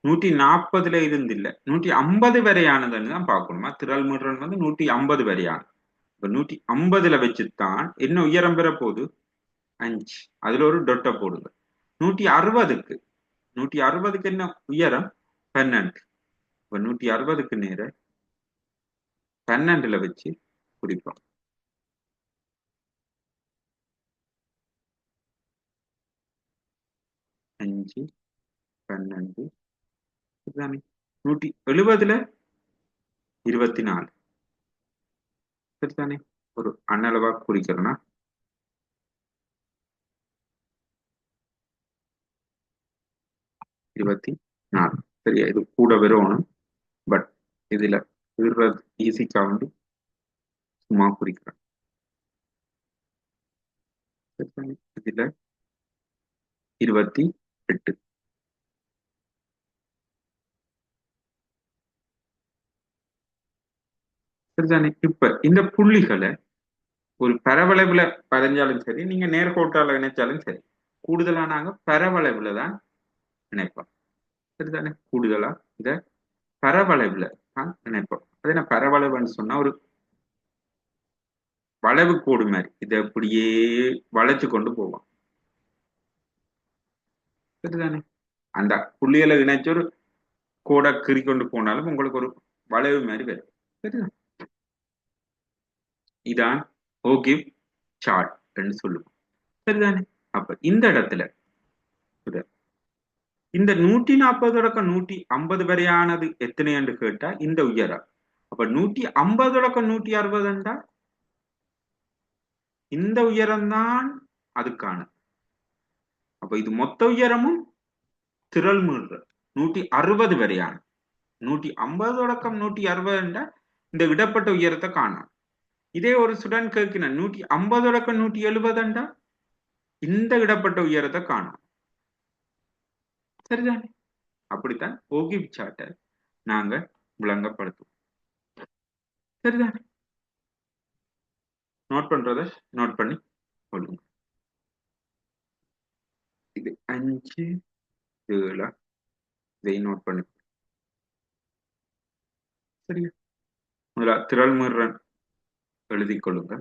140ல இருந்து இல்ல 150 வரையானதுன்னு தான் பார்க்கணுமா? திரள் மீடுறன் வந்து 150 வரையானது. இப்ப 150ல வச்சுத்தான் என்ன உயரம் பெற போகுது? 5. அதுல ஒரு டொட்டை போடுங்க. 160க்கு 160க்கு என்ன உயரம்? 12. இப்ப 160க்கு நேர 12ல வச்சு குறிப்போம். 5 12 இதுதானே. 170ல 24 சரிதானே. ஒரு அண்ணளவா குறிக்கிறோம்னா 24. சரியா? இது கூட வரணும். பட் இதுல விடுறது ஈஸிக்கா வந்து சும்மா குறிக்கிறேன். சரிதானே. இதுல 28. சரிதானே. இப்ப இந்த புள்ளிகளை ஒரு பரவளைவுல வரைஞ்சாலும் சரி, நீங்க நேர்கோட்டால இணைச்சாலும் சரி, கூடுதலா நாங்க பரவளைவுல தான் இணைப்போம். சரிதானே. கூடுதலா இத பரவளைவுல தான் இணைப்போம். அது என்ன பரவளைவுன்னு சொன்னா ஒரு வளைவு கோடு மாதிரி இதை அப்படியே வளைச்சு கொண்டு போவோம். சரிதானே. அந்த புள்ளிகளை இணைச்சு ஒரு கோடை கீறி கொண்டு போனாலும் உங்களுக்கு ஒரு வளைவு மாதிரி வரும். சரிதான். இதான் ஓகிவ் சார்ட் என்று சொல்லுவோம். சரிதானே. அப்ப இந்த இடத்துல இந்த 140 தொடக்கம் 150 வரையானது எத்தனை என்று கேட்டா இந்த உயரம். அப்ப 150 தொடக்கம் 160 இந்த உயரம் தான் அதுக்கான. அப்ப இது மொத்த உயரமும் திரள் மீள்ற 160 வரையான. 150 தொடக்கம் 160 இந்த இடப்பட்ட உயரத்தை காணும். இதே ஒரு சுடன் கேட்கின 150 தொடக்கம் 170 இந்த இடப்பட்ட உயரத்தை காணும். சரிதானே. அப்படித்தான் ஓகிவ் சார்ட்டை நாங்க விளங்கப்படுத்துவோம். சரிதானே. நோட் பண்றத நோட் பண்ணி கொள்ளுங்க. இது 5 7 இதை நோட் பண்ணி. சரியா. முதல்ல திரள் மீறன் எழுதி கொள்ளுங்க.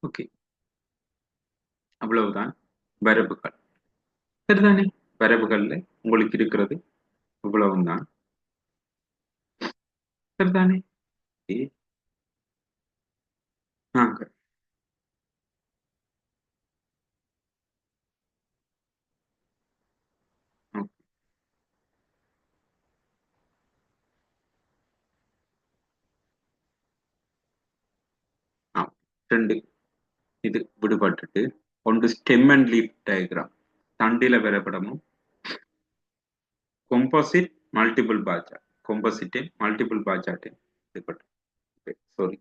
ஓகே, அவ்வளவுதான் வரவுகள். சரிதானே? வரவுகள்ல உங்களுக்கு இருக்கிறது இவ்வளவுதான். சரிதானே? ஓகே. நாங்க ஓகே. ஆ, ரெண்டு இது விடுபட்டுட்டு ஒன்று ஸ்டெம் அண்ட் லீஃப் டயக்ராம், தண்டில வரைபடமும் composite multiple bar chart, composite multiple bar chart விடுபட்டு. சாரி,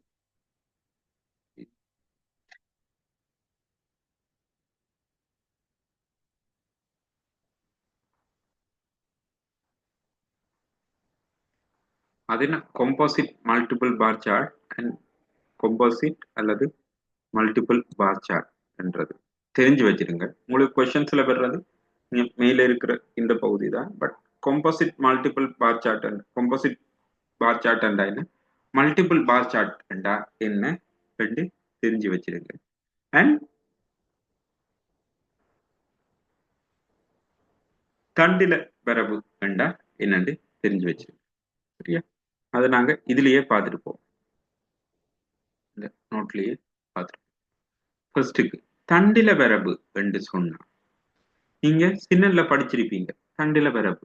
அது என்ன composite multiple bar chart and composite அல்லது மல்டிபிள் பார் சார்ட் என்றது தெரிஞ்சு வச்சிருங்க. உங்களுக்கு கொஸ்டின்ஸ்ல வர்றது மேல இருக்கிற இந்த பகுதி தான். But composite multiple bar chart and composite bar chart என்றா என்ன, மல்டிபிள் பார் சார்ட் என்றா என்ன ரெண்டு தெரிஞ்சு வச்சிருங்க. அண்ட் தண்டில வரவு என்றா என்னன்னு தெரிஞ்சு வச்சிருங்க. சரியா? அதை நாங்க இதுலயே பார்த்துருப்போம், இந்த நோட்லயே பார்த்துருப்போம். ஃபர்ஸ்ட்டுக்கு தண்டில வரவு என்று சொன்னா நீங்க சின்னல்ல படிச்சிருப்பீங்க தண்டில வரவு.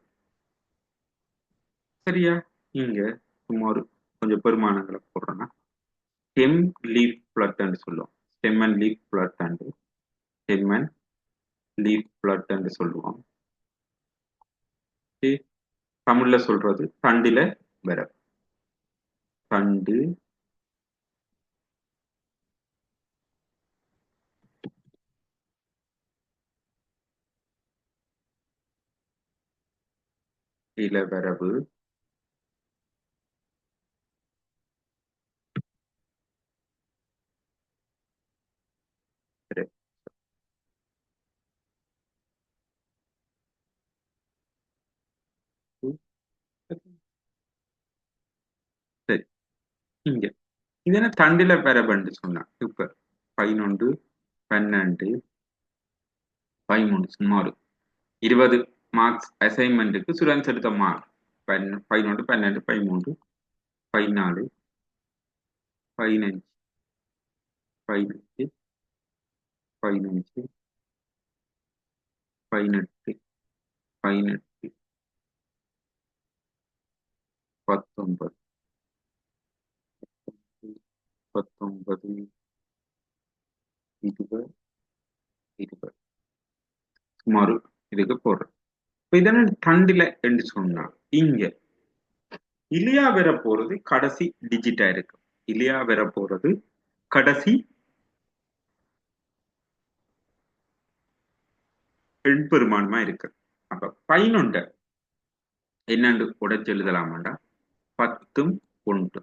சரியா? இங்க சும்மா ஒரு கொஞ்சம் பெருமானங்களை போடுறோம்னா ஸ்டெம் லீஃப் பிளட்ன்னு சொல்லுவோம். Stem and leaf plot and stem and leaf பிளட்ன்னு சொல்லுவோம். Okay? தமிழ்ல சொல்றது தண்டில வரவு. தண்டு இளவரவு சரி. சரி, இங்க இது என்ன தண்டில வரவுன்னு சொன்னா இப்ப 11 12 13 சும்மா ஒரு 20 மார்க்ஸ் அசைன்மெண்ட்டுக்கு ஸ்டூடெண்ட்ஸ் எடுத்த மார்க் 11 12 13 14 15 15 15 18 18 19 19 20 20 சுமார் இதுக்கு போடுறோம். இப்ப இதென்ன தண்டில என்று சொன்னா இங்க இலியா வர போறது கடைசி டிஜிட்டா இருக்கு. இலியா வர போறது கடைசி எண் பெருமானமா இருக்கு. அப்ப 11 என்னண்டு உடைச்சு எழுதலாமாண்டா 10 1.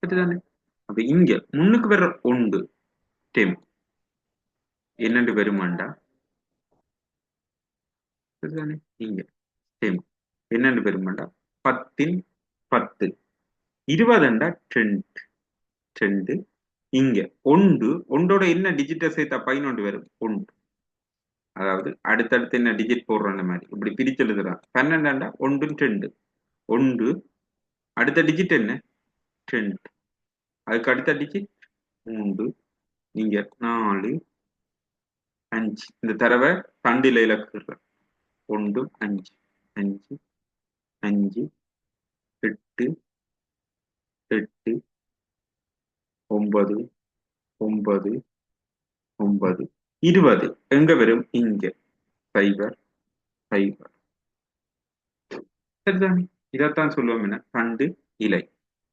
சரிதானே? அப்ப இங்க முன்னுக்கு வர்ற 1 டெம் என்னண்டு வருமாண்டா, சரிதானே? இங்க டெம் என்னண்டு வருமாண்டா 10 10 20 2 இங்க ஒன்று ஒன்றோட என்ன டிஜிட்டை சேர்த்தா 11 வரும் 1. அதாவது அடுத்தடுத்து என்ன டிஜிட் போடுறோம் அந்த மாதிரி இப்படி பிரிச்சு எழுதுறான். 12 1 2 1 அடுத்த டிஜிட் என்ன 2, அதுக்கு அடுத்த டிஜிட் 3, நீங்க 4 5. இந்த தடவை தண்டில இலக்கு 1 5 5 5 8 8 9 9 9 20 எங்க வரும் இங்க 0 0. சரிதானே? இதைத்தான் சொல்லுவோம் என்ன தண்டு இலை,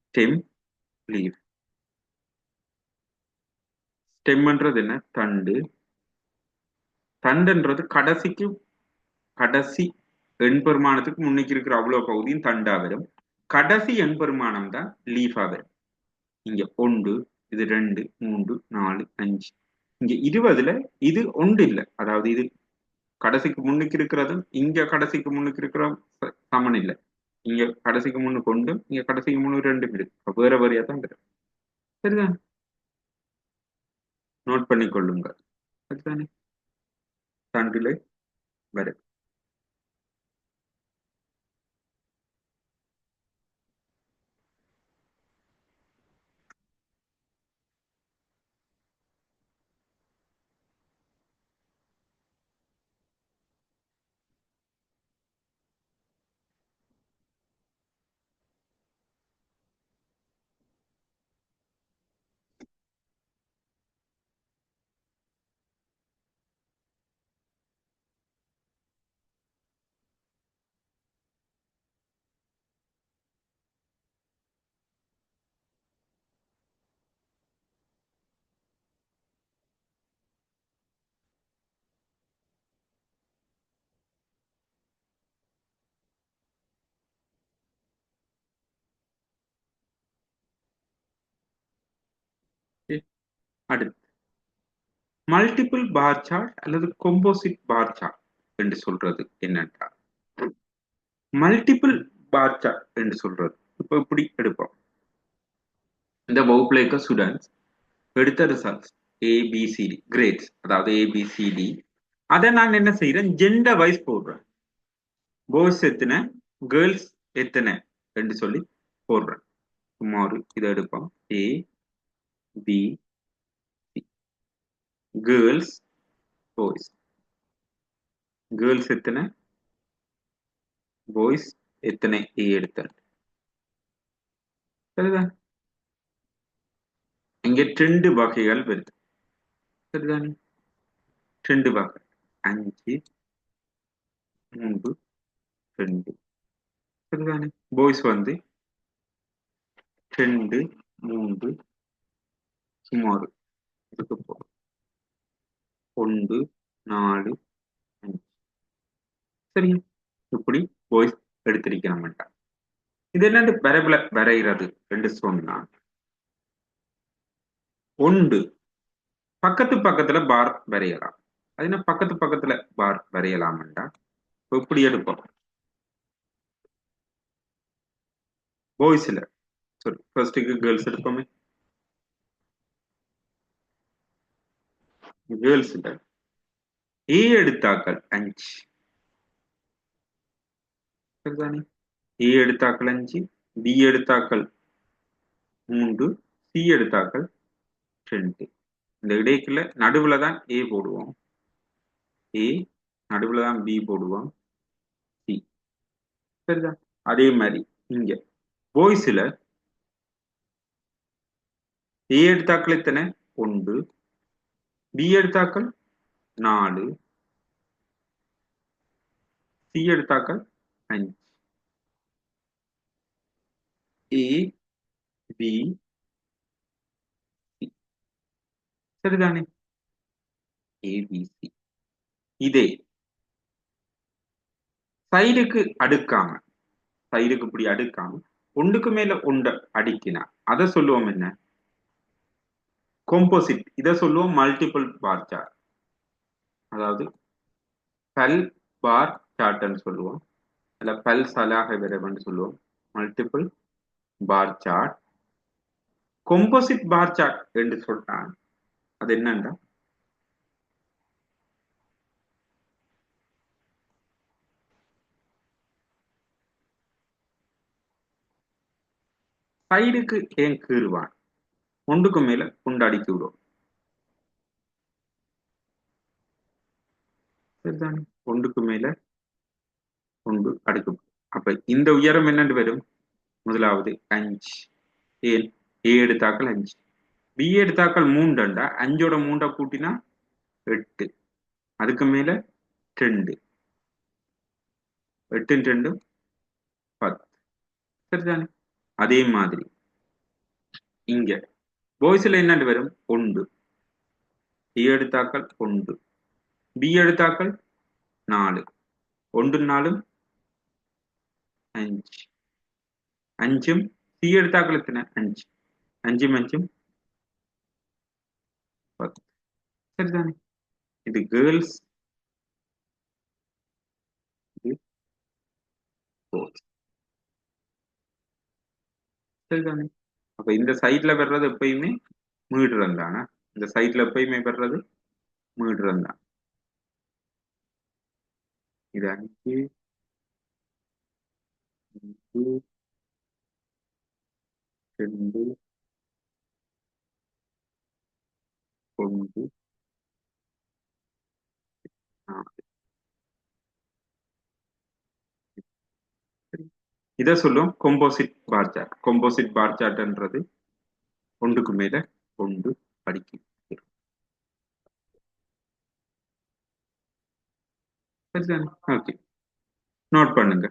ஸ்டெம் லீவ். ஸ்டெம்ன்றது என்ன தண்டு, தண்டுன்றது கடைசி எண் பெருமானத்துக்கு முன்னுக்கு இருக்கிற அவ்வளவு பகுதியும் தண்டா வரும். கடைசி எண் பெருமானம் தான் லீஃபா வரும். இங்க 1 இது 2 3 4 5. இங்க 20ல இது 1 இல்லை. அதாவது இது கடைசிக்கு முன்னுக்கு இருக்கிறதும் இங்க கடைசிக்கு முன்னுக்கு இருக்கிற சமன் இல்லை. இங்க கடைசிக்கு முன்னுக்கு 1, இங்க கடைசிக்கு முன்னுக்கு 2 இருக்கு. வேற வேறையா தான் வரும். சரிதான்? நோட் பண்ணிக்கொள்ளுங்க. அதுதானே தண்டிலே வரும். அடுத்து மல்டிபிள் பார் சார்ட் அல்லது composite பார் சார்ட் என்று சொல்றது என்னென்றால், மல்டிபிள் பார் சார்ட் என்று சொல்றது இப்போ இப்படி எடுப்போம். இந்த வகுப்புல இருக்க ஸ்டூடெண்ட்ஸ் எடுத்த ரிசல்ட்ஸ் ஏபிசிடி கிரேட்ஸ், அதாவது ஏபிசிடி, அதை நான் என்ன செய்யறேன், ஜெண்டர் வைஸ் போடுறேன். பாய்ஸ் எத்தனை, கேர்ள்ஸ் எத்தனை என்று சொல்லி போடுறேன். சும்மா ஒரு இதை எடுப்போம். ஏ பி கேர்ள்ஸ் பாய்ஸ், கேர்ள்ஸ் எத்தனை, பாய்ஸ் எத்தனை ஏ எடுத்தேன். சரிதான்? இங்க 2 வகைகள் வருது. சரிதானே? 2 வகை, 5 3 2. சரிதானே? பாய்ஸ் வந்து 2 3 சுமார் இதுக்கு போகும் 1 4 5. சரி, இப்படி பாய்ஸ் எடுத்திருக்க மாட்டான். இது என்னண்டு வரைபல வரைகிறது என்று சொன்னா, ஒன்று பக்கத்து பக்கத்துல பார் வரையலாம். அது என்ன பக்கத்து பக்கத்துல பார் வரையலாம்டா, எப்படி எடுப்போம். பாய்ஸ்ல சாரி ஃபர்ஸ்ட்டுக்கு கேர்ள்ஸ் எடுப்போமே. கேர்ள்ஸ்ல ஏ எடுத்தாக்கள் 5. சரிதானே? ஏ எடுத்தாக்கள் 5, பி எடுத்தாக்கள் 3, சி எடுத்தாக்கள் 2. இந்த இடைக்குள்ள நடுவுல தான் ஏ போடுவோம், ஏ நடுவுல தான் பி போடுவோம், சி. சரிதான்? அதே மாதிரி இங்க பாய்ஸ்ல ஏ எடுத்தாக்கள் எத்தனை, 1, பி எடுத்தாக்கள் 4, சி எடுத்தாக்கள் 5. ஏ பி சி. சரிதானே? ஏபிசி. இதே சைடுக்கு அடுக்காம, சைடுக்கு இப்படி அடுக்காம ஒன்றுக்கு மேல ஒன்று அடிக்கினா அதை சொல்லுவோம் என்ன, composite. இதை சொல்லுவோம் மல்டிபிள் பார் சார்ட், அதாவது பல் பார் சார்ட்னு சொல்லுவோம், இல்ல பல் சலாக விரைவுன்னு சொல்லுவோம். Multiple bar chart, composite bar chart என்று சொல்றா. அது என்னன்னா, சைடுக்கு ஏன் கீறுவான், ஒன்றுக்கு மேல ஒன்று அடிக்கி விடும். சரிதானே? ஒன்றுக்கு மேல ஒன்று அடுக்கும். அப்ப இந்த உயரம் என்னன்னு வரும், முதலாவது 5. ஏன் ஏ எடுத்தாக்கள் 5, பி எடுத்தாக்கள் 3, 5ஓட 3 கூட்டினா 8, அதுக்கு மேல 2, 8 2 10. சரிதானே? அதே மாதிரி இங்க பாய்ஸ்ல என்னண்டு வரும், 1, ஏ எடுத்தாக்கள் 1, பி எடுத்தாக்கள் 4, 1 4 5, 5ம் சி எடுத்தாக்கள் எத்தனை 5, 5ம் 5ம் 10. சரிதானே? இது கேர்ள்ஸ், இது பாய்ஸ். சரிதானே? அப்ப இந்த சைட்ல வர்றது எப்பயுமே மீடுரம் தானே. இந்த சைட்ல எப்பயுமே வர்றது மீடுரம் தான். இது 5 5 2 1 4. இதை சொல்லும் கொம்போசிட் பார் சார்ட். கொம்போசிட் பார் சார்ட்ன்றது ஒன்றுக்கு மேல ஒன்று படிக்க. ஓகே, நோட் பண்ணுங்க.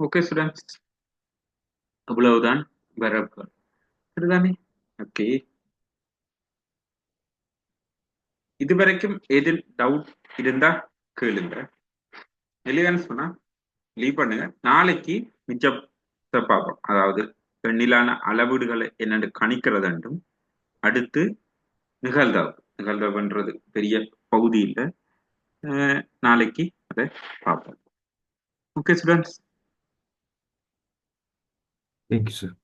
ஓகே ஸ்டூடெண்ட்ஸ், அவ்வளவுதான் வரப்பு. சரிதானே? ஓகே, இதுவரைக்கும் எதில் டவுட் இருந்தா கேளுங்க. இல்லையான்னு சொன்னா லீவ் பண்ணுங்க. நாளைக்கு மிச்சத்தை பார்ப்போம். அதாவது எண்ணிலான அளவீடுகளை என்னென்று கணிக்கிறதுண்டும், அடுத்து நிகழ்தகவு. நிகழ்தகவுன்றது பெரிய பகுதி இல்லை. நாளைக்கு அதை பார்ப்போம். Okay students. Thank you sir.